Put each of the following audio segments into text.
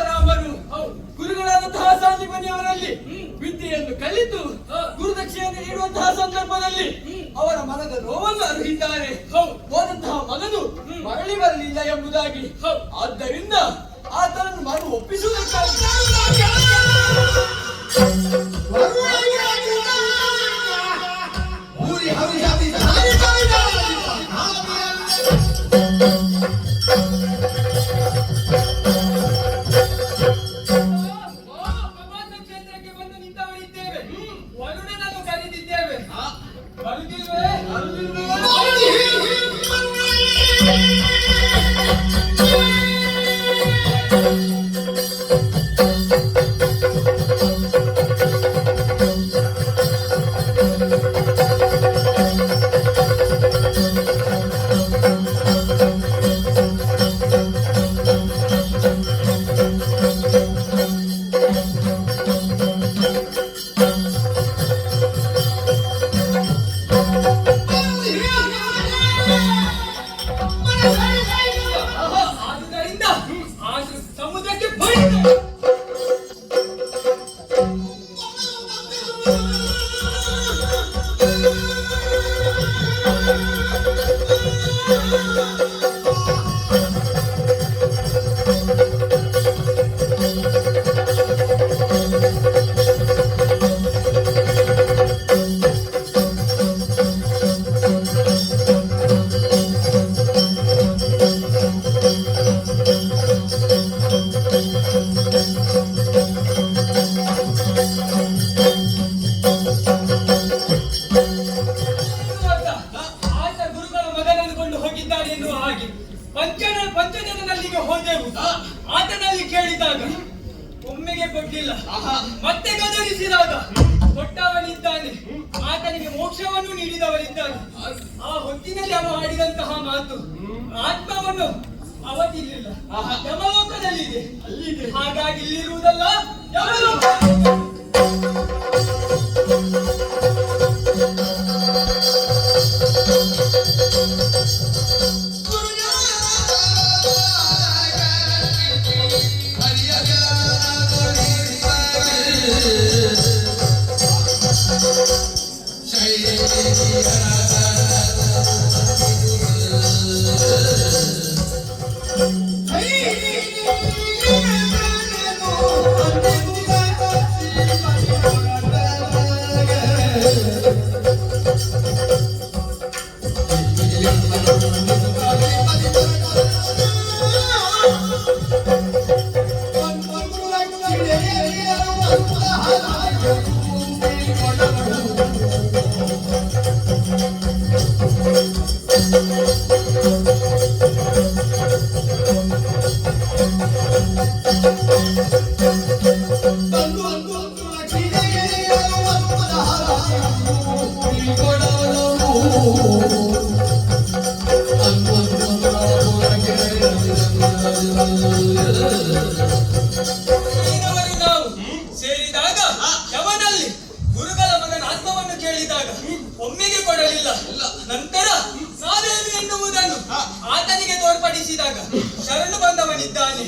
ರಾಮನು ಗುರುಗಳಾದಂತಹ ಸಂಜೀವನಿಯವರಲ್ಲಿ ವಿದ್ಯೆಯನ್ನು ಕಲಿತು ಗುರುದಕ್ಷಿಣೆಯನ್ನು ನೀಡುವಂತಹ ಸಂದರ್ಭದಲ್ಲಿ ಅವರ ಮನದ ನೋವನ್ನು ಅರಿಹಿದ್ದಾರೆ. ಹೋದಂತಹ ಮಗನು ಮರಳಿ ಬರಲಿಲ್ಲ ಎಂಬುದಾಗಿ. ಆದ್ದರಿಂದ ಆತನನ್ನು ಮರು ಒಪ್ಪಿಸುವುದಕ್ಕಾಗಿ ಕ್ಷೇತ್ರಕ್ಕೆ ಬಂದು ನಿಂತವರಿದ್ದೇವೆ. ವರುಣನನ್ನು ಕರೆದಿದ್ದೇವೆ. ಬರುತ್ತಿಲ್ವೇ? ಸಮುದ್ರಕ್ಕೆ ಪಂಚಜನಲ್ಲಿಗೆ ಹೋದೆವು. ಆತನಲ್ಲಿ ಕೇಳಿದಾಗ ಒಮ್ಮೆಗೆ ಕೊಟ್ಟಿಲ್ಲ, ಮತ್ತೆ ಗದರಿಸಿದಾಗ ಕೊಟ್ಟವನಿದ್ದಾನೆ. ಆತನಿಗೆ ಮೋಕ್ಷವನ್ನು ನೀಡಿದವರಿದ್ದಾನೆ. ಆ ಹೊತ್ತಿನಲ್ಲಿ ಅವ ಆಡಿದಂತಹ ಮಾತು ಆತ್ಮವನ್ನು ಅವತಿರ್ಲಿಲ್ಲ, ಯಮಲೋಕದಲ್ಲಿದೆ. ಹಾಗಾಗಿ ಇಲ್ಲಿರುವುದಲ್ಲ, ಯಮಲೋಕ. ಸೇರಿದಾಗ ಯವನಲ್ಲಿ ಗುರುಗಳ ಮಗನ ಆತ್ಮವನ್ನು ಕೇಳಿದಾಗ ಒಮ್ಮೆಗೆ ಕೊಡಲಿಲ್ಲ. ನಂತರ ನಾವೇನು ಎನ್ನುವುದನ್ನು ಆತನಿಗೆ ತೋರ್ಪಡಿಸಿದಾಗ ಶರಣು ಬಂದವನಿದ್ದಾನೆ.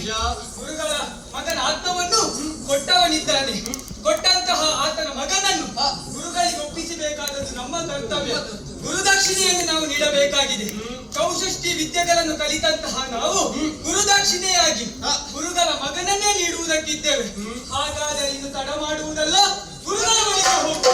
ಗುರುಗಳ ಮಗನ ಆತ್ಮವನ್ನು ಕೊಟ್ಟವನಿದ್ದಾನೆ. ಕೊಟ್ಟಂತಹ ಆತನ ಮಗನನ್ನು ಗುರುಗಳಿಗೆ ಒಪ್ಪಿಸಬೇಕಾದದ್ದು ನಮ್ಮ ಕರ್ತವ್ಯ. ಗುರುದಕ್ಷಿಣೆಯನ್ನು ನಾವು ನೀಡಬೇಕಾಗಿದೆ. ಚೌಷಷ್ಠಿ ವಿದ್ಯೆಗಳನ್ನು ಕಲಿತಂತಹ ನಾವು ಗುರುದಕ್ಷಿಣೆಯಾಗಿ ಗುರುಗಳ ಮಗನನ್ನೇ ನೀಡುವುದಕ್ಕಿದ್ದೇವೆ. ಹಾಗಾದರೆ ಇನ್ನು ತಡ ಮಾಡುವುದಲ್ಲ, ಗುರುಗಳ ಬಳಿಗೆ ಹೋಗು.